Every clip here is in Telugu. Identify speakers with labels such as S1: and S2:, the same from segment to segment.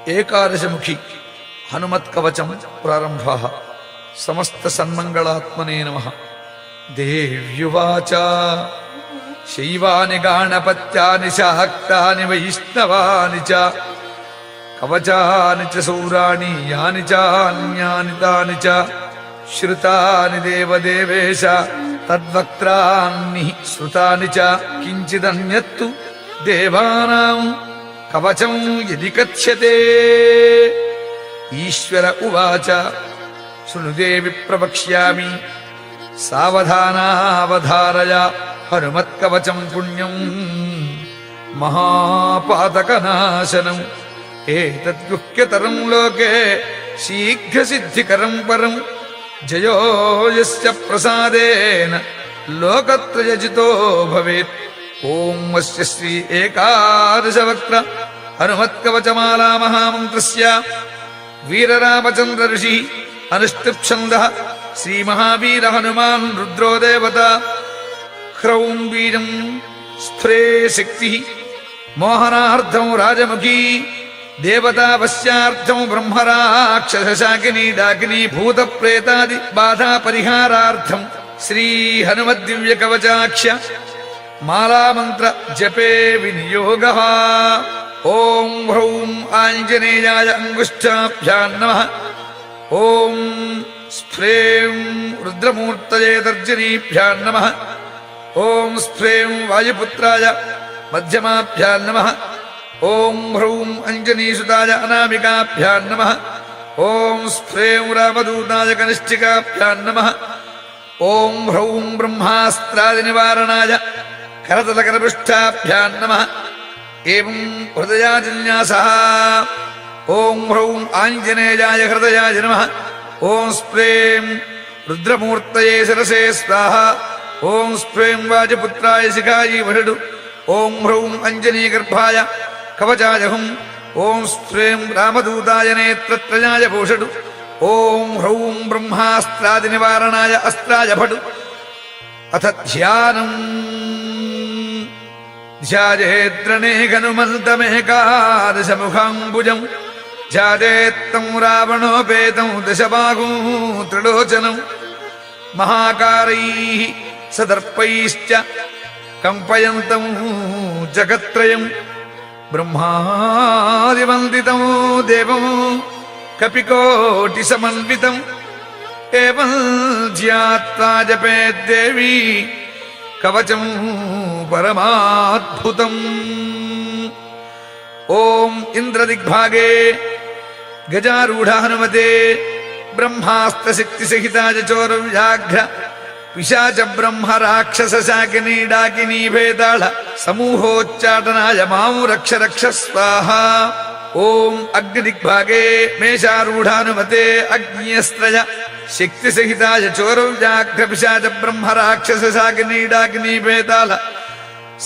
S1: ఏకాదశముఖి హనుమత్కవచం ప్రారంభ. సమస్త సన్మంగళాత్మనే నమః. దేవ్యువాచ శైవాని గాణపత్యాని శాక్తాని వైష్ణవాని చ కవచాని చ సౌరాణి యాని చాన్యాని తాని చ శ్రుతాని దేవదేవేశ తద్వక్త్రాన్ని శ్రుతాని చ కించిదన్యత్తు దేవానాం కవచం యది కథ్యతే. ఈశ్వర ఉవాచ శృణుదేవి ప్రవక్ష్యామి సావధానావధారయ హనుమత్కవచం పుణ్యం మహాపాతకనాశనం. ఏతద్గుహ్యతరం లోకే శీఘ్రసిద్ధికరం పరం జయో యస్య ప్రసాదేన లోకత్రయజితో భవేత్. ఓం వస్య శ్రీ ఏకాదశవక్త్ర హనుమత్కవచమాలా మహామంత్రస్య వీరరామచంద్ర ఋషి అనుష్ఠుప్ఛందః శ్రీ మహావీర హనుమాన్ రుద్రో దేవత. హ్రౌం బీజం స్ఫురే శక్తి మోహనార్థం రాజముఖీ దేవతా వశ్యార్థం బ్రహ్మరాక్షసశాకినీ డాకినీ భూత ప్రేతాది బాధా పరిహారార్థం శ్రీ హనుమద్దివ్య కవచాక్ష మాలామంత్ర జపే వినియోగః. ఓం హ్రౌం ఆంజనేయాయ అంగుష్ఠాభ్యాం నమః. ఓం స్ఫ్రేం రుద్రమూర్తయే తర్జనీభ్యాం నమః. ఓం స్ఫ్రేం వాయుపుత్రాయ మధ్యమాభ్యాం నమః. ఓం హ్రౌం అంజనీసుతాయ అనామికాభ్యాం నమః. ఓం స్ఫ్రేం రామదూతాయ కనిష్ఠికాభ్యాం నమః. ఓం హ్రౌం బ్రహ్మాస్త్రాది నివారణాయ కరతలకరపృష్ఠాభ్యాం నమః. ఏవం హృదయాజిన్యాసః. ఓం హ్రౌం ఆంజనేయాయ హృదయాయ నమః. ఓం స్ప్రేం రుద్రమూర్తయే శిరసే స్వాహ. ఓం స్ప్రేం వాజపుత్రాయ శిఖాయీ వషడు. ఓం హ్రౌం అంజనీగర్భాయ కవచాయ హుం. ఓం స్ప్రేం రామదూతాయ నేత్రత్రయాయ భూషడు. ఓం హ్రౌం బ్రహ్మాస్త్రాది నివారణాయ అస్త్రాయ భటు. అథ ధ్యానం. ధ్యాయేద్రణే హనుమంతమేకాదశముఖాంబుజం ధ్యాయేత్తం రావణోపేతం దశబాహుం త్రిలోచనం మహాకారైః సదర్పైశ్చ కంపయంతం జగత్రయం బ్రహ్మాదివందితం దేవం కపికోటిసమన్వితం. ఏవం ధ్యాత్వా జపేద్దేవీ కవచం పరమాద్భుతం. ఓం ఇంద్రదిగ్భాగే గజారూఢ హనుమతే బ్రహ్మాస్త్రశక్తిసహితాయ చోరవ్యాఘ్ర పిశాచ బ్రహ్మ రాక్షస శాకినీ డాకినీ భేతాళ సమూహోచ్చాటనాయ మాం రక్ష రక్ష స్వాహ. ఓం అగ్నిదిగ్భాగే మేషారూఢ హనుమతే అగ్న్యస్త్రయ శక్తిసహితాయ చోరవ్యాఘ్ర పిశాచ బ్రహ్మ రాక్షస శాకినీ డాకినీ భేతాళ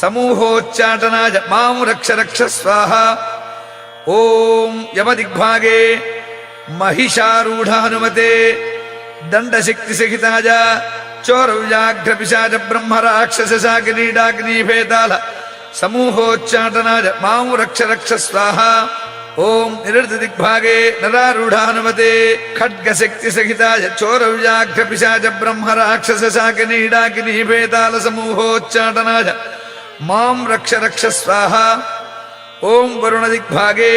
S1: సమూహోచ్చాటనాయ మాం రక్ష రక్ష స్వాహ. ఓం యమదిగ్భాగే మహిషారూఢ హనుమతే దండశక్తిసహితాయ చోరవ్యాఘ్ర పిశాచ బ్రహ్మ రాక్షస శాకినీ డాకినీ భేతాళ సమూహోచ్చాటనాయ మాం రక్ష రక్ష స్వాహ. ఓం నిరుద్ధదిగ్భాగే నరారూఢ హనుమతే ఖడ్గశక్తిసహితాయ చోరవ్యాఘ్ర పిశాచ బ్రహ్మ రాక్షస శాకినీ డాకినీ భేతాళ సమూహోచ్చాటనాయ మాం రక్ష రక్ష స్వాహ. ఓం వరుణదిగ్భాగే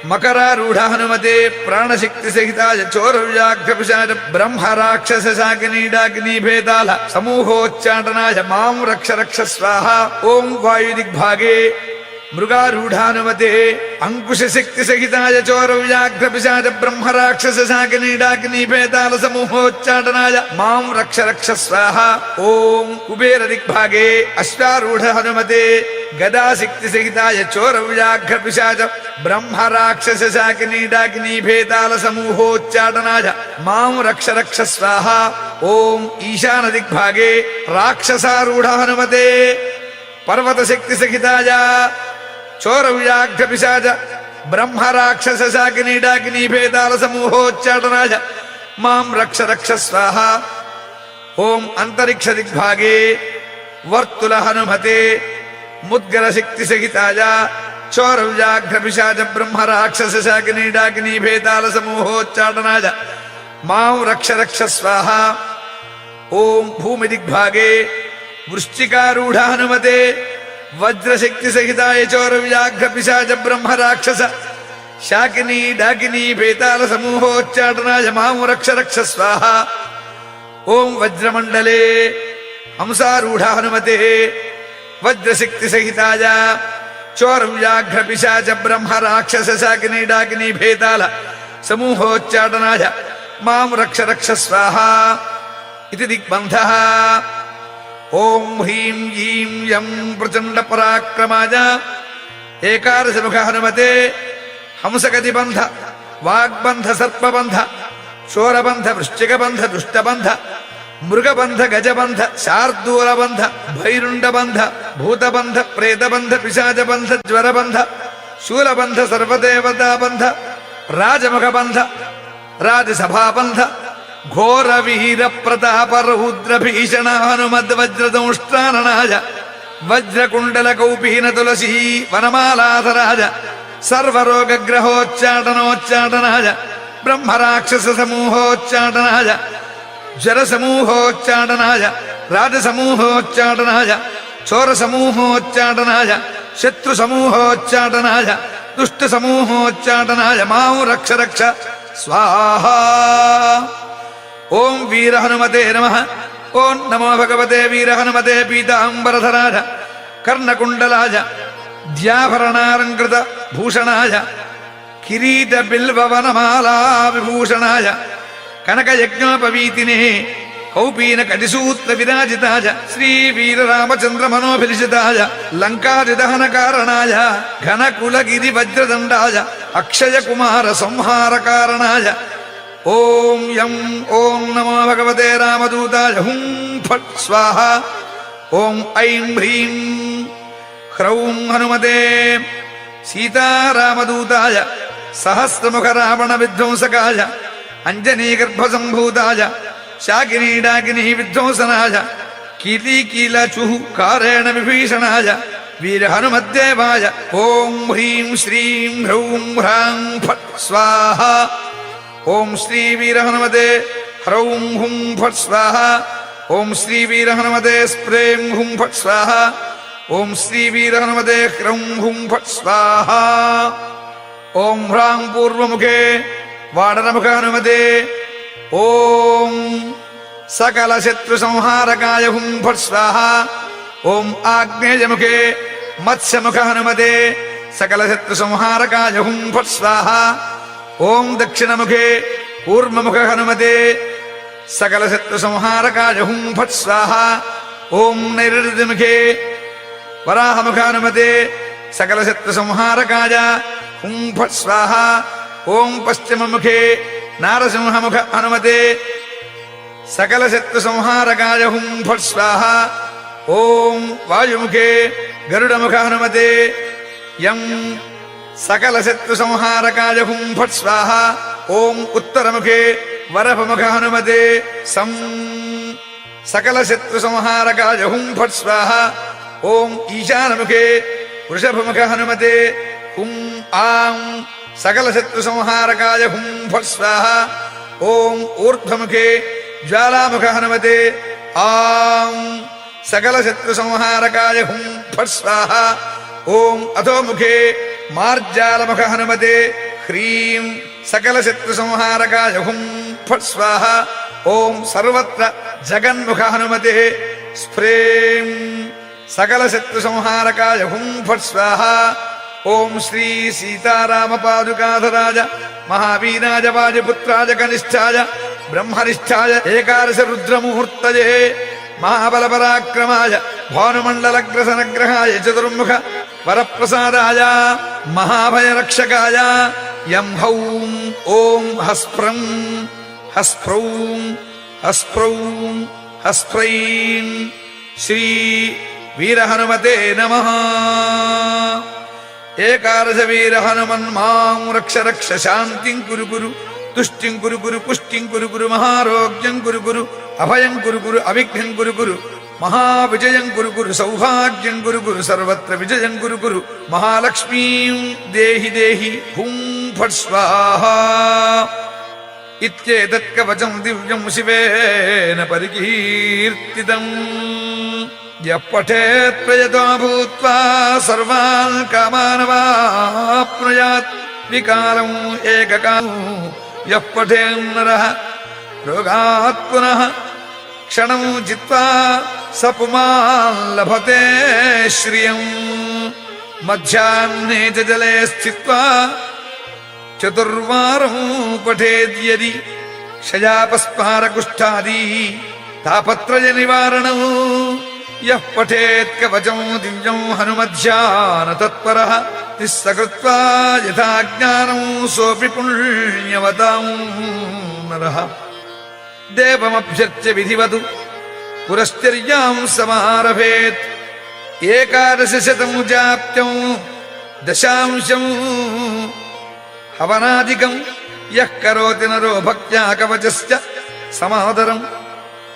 S1: మకరారూఢ హనుమతే ప్రాణశక్తిసహితాయ చోరవ్యాఘ్ర పిశాచ బ్రహ్మ రాక్షస శాకినీ డాకినీ భేతాళ సమూహోచ్చాటనాయ మాం రక్ష రక్ష స్వాహ. ఓం వాయుదిగ్భాగే మృగారూఢ హనుమతే అంకుశశక్తిసహితాయ చోరవ్యాఘ్ర పిశాచ బ్రహ్మ రాక్షస శాకినీ డాకినీ భేతాళ సమూహోచ్చాటనాయ మాం రక్ష రక్ష స్వాహ. ఓం కుబేరదిగ్భాగే అశ్వారూఢ హనుమతే గదాశక్తిసహితాయ చోరవ్యాఘ్ర పిశాచ బ్రహ్మ రాక్షస శాకినీ డాకినీ భేతాళ సమూహోచ్చాటనాయ మాం రక్ష రక్ష స్వాహ. ఓం ఈశానదిగ్భాగే రాక్షసారూఢ హనుమతే పర్వతశక్తిసహితాయ చోరవ్యాఘ్ర పిశాచ బ్రహ్మ రాక్షస శాకినీ డాకినీ భేతాళ సమూహోచ్చాటనాయ మాం రక్ష రక్ష స్వాహ. ఓం అంతరిక్షదిగ్భాగే వర్తుల హనుమతే ముద్గర శక్తి సహితాయ చోరవ్యాఘ్రపిశాచ బ్రహ్మ రాక్షస శాకినీ డాకినీ భేతాల సమూహోచ్చాటనాయ మాం రక్ష రక్ష స్వాహ. ఓం భూమి దిగ్భాగే వృశ్చికారూఢ హనుమతే వజ్రశక్తి సహితాయ చోరవ్యాఘ్రపిశాచ బ్రహ్మ రాక్షస శాకినీ డాకినీ భేతాల సమూహోచ్చాటనాయ మాం రక్ష రక్ష స్వాహ. ఓం వజ్రమండలే హంసారూఢ హనుమతే వజ్రశక్తి సహితాయ చోరవ్యాఘ్రపిశాచ బ్రహ్మ రాక్షస శాకినీ డాకినీ భేతాల సమూహోచ్చాటనాయ మాం రక్ష రక్ష స్వాహ ఇది దిగ్బంధః. ఓం హ్రీం ఈం యం ప్రచండ పరాక్రమాయ ఏకాదశముఖ హనుమతే హంసగతిబంధ వాగ్బంధ సర్పబంధ శోరబంధ వృశ్చికబంధ దుష్టబంధ మృగబంధ గజబంధ శార్దూలబంధ భైరుండబంధ భూతబంధ ప్రేతబంధ పిశాచబంధ జ్వరబంధ శూలబంధ సర్వదేవతాబంధ రాజముఖబంధ రాజసభాబంధ ఘోర వీర ప్రతాప రౌద్ర భీషణ హనుమద్వజ్రదంష్ట్రారణాయ వజ్రకుండల కౌపీన తులసీ వనమాలాధరాజ సర్వరోగగ్రహోచ్చాటనోచ్చాటనాయ బ్రహ్మరాక్షస సమూహోచ్చాటనాయ జరసమూహోచ్చాటనాయ రాజసమూహోచ్చాటనాయ చోరసమూహోచ్చాటనాయ శత్రుసమూహోచ్చాటనాయ దుష్టసమూహోచ్చాటనాయ మాం రక్ష రక్ష స్వాహ. ఓం వీర హనుమతే నమః. ఓం నమో భగవతే వీర హనుమతే పీతాంబరధరాయ కర్ణకుండలాయ ద్యాభరణాలంకృత భూషణాయ కిరీట బిల్వవనమాలా విభూషణాయ కనకయజ్ఞోపవీతినే కౌపీన కటిసూత్ర విరాజితాయ శ్రీ వీరరామచంద్ర మనోభిలిషితాయ లంకాదిదహన కారణాయ ఘనకులగిరి వజ్రదండాయ అక్షయ కుమార సంహార కారణాయ ఓం యం ఓం నమో భగవతే రామదూతాయ హుం ఫట్ స్వాహ. ఓం ఐం హ్రీం హ్రౌం హనుమతే సీతారామదూతాయ సహస్రముఖ రావణ విధ్వంసకాయ అంజనీగర్భసంభూతాయ శాకినీ డాకినీ విధ్వంసనాయ కీలీకీలచుః కారేణ విభీషణాయ వీర హనుమద్దేవాయ ఓం హ్రీం శ్రీం హ్రౌం హ్రాం ఫట్ స్వాహ. ఓం శ్రీ వీర హనుమతే హ్రౌం హుం ఫట్ స్వాహ. ఓం శ్రీ వీర హనుమతే స్ప్రేం హుం ఫట్ స్వాహ. ఓం శ్రీ వీర హనుమతే హ్రౌం హుం ఫట్ స్వాహ. ఓం హ్రాం పూర్వముఖే వాడనముఖ హనుమతే ఓం సకల శత్రు సంహారకాయ హుం ఫట్ స్వాహ. ఓం ఆగ్నేయముఖే మత్స్యముఖ హనుమతే సకల శత్రు సంహారకాయ హుం ఫట్ స్వాహ. ఓం దక్షిణముఖే కూర్మముఖ హనుమతే సకల శత్రు సంహారకాయ హుం ఫట్ స్వాహ. ఓం నైరుతిముఖే వరాహముఖ హనుమతే సకల శత్రు సంహారకాయ హుం ఫట్ స్వాహ. ఓం పశ్చిమముఖే నారసింహముఖ హనుమతే సకల శత్రు సంహారకాయ హుం ఫట్ స్వాహ. ఓం వాయుముఖే గరుడముఖ హనుమతే యం సకల శత్రు సంహారకాయ హుం ఫట్ స్వాహ. ఓం ఉత్తరముఖే వరపముఖ హనుమతే సం సకల శత్రు సంహారకాయ హుం ఫట్ స్వాహ. ఓం ఈశానముఖే వృషభముఖ హనుమతే హుం ఆం సకల శత్రు సంహారకాయ హుం ఫట్ స్వాహ. ఓం ఊర్ధ్వముఖే జ్వాలాముఖ హనుమతే ఆం సకల శత్రు సంహారకాయ హుం ఫట్ స్వాహ. ఓం అధోముఖే మార్జాలముఖ హనుమతే హ్రీం సకల శత్రు సంహారకాయ హుం ఫట్ స్వాహ. ఓం సర్వత్ర జగన్ముఖ హనుమతే స్ప్రేం సకల శత్రు సంహారకాయ హుం ఫట్ స్వాహ. ఓం శ్రీ సీతారామ పాదుకాధరాజ మహావీరాజ వాజపుత్రాజ కనిష్ఠాయ బ్రహ్మనిష్ఠాయ ఏకాదశ రుద్రముహూర్తయే మహాబల పరాక్రమాయ భానుమండలగ్రసనగ్రహాయ చతుర్ముఖ వరప్రసాదాయ మహాభయరక్షకాయ యం హౌం ఓం హస్ప్రం హస్ప్రౌం హస్ప్రౌం హస్ప్రైం శ్రీ వీరహనుమతే నమః. ఏకాదశ వీర హనుమన్ మాం రక్ష రక్ష శాంతిం కురు కురు తుష్టిం కురు కురు పుష్టిం కురు కురు మహారోగ్యం కురు కురు అభయం కురు కురు అవిఘ్నం కురు కురు మహావిజయం కురు కురు సౌభాగ్యం కురు కురు సర్వత్ర విజయం కురు కురు మహాలక్ష్మీం దేహి దేహి హుం ఫట్ స్వాహా ఇత్యేతత్ కవచం దివ్యం శివేన పరికీర్తితం యః పఠేత్ ప్రయతో భూత్వా సర్వాన్ కామానవాప్నుయాత్ వికారం ఏకకాలం యః పఠేన్నరః రోగాత్ పునః క్షణం జిత్వా స పుమాన్ లభతే శ్రియం మధ్యాహ్నే చ జలే స్థిత్వా చతుర్వారం పఠేద్యది క్షయాపస్మారకుష్ఠాది తాపత్రయ నివారణం యః పఠేత్ కవచం దివ్యం హనుమధ్యాన తత్పరః నిస్సకృత్వా యథా జ్ఞానం సోపి పుణ్యవతాం నరః దేవమభ్యర్చ్య విధివతు పురశ్చర్యాం సమారభేత్ ఏకాదశశతం జాప్త్యం దశాంశం హవనాదికం యః కరోతి నరో భక్త్యా కవచస్య సమాదరం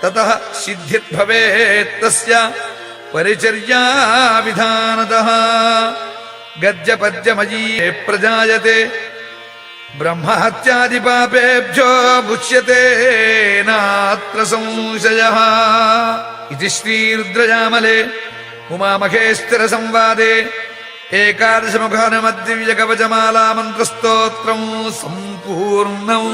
S1: తతః సిద్ధిర్భవేత్ తస్య పరిచర్యా విధానతః గద్యపద్యమయీ ప్రజాయతే బ్రహ్మహత్యాది పాపేభ్యో ముచ్యతే నాత్ర సంశయః ఇది శ్రీరుద్రయామలే ఉమామహేశ్వర సంవాదే ఏకాదశముఖ హనుమద్దివ్య కవచమాలా మంత్రస్తోత్రం సంపూర్ణం.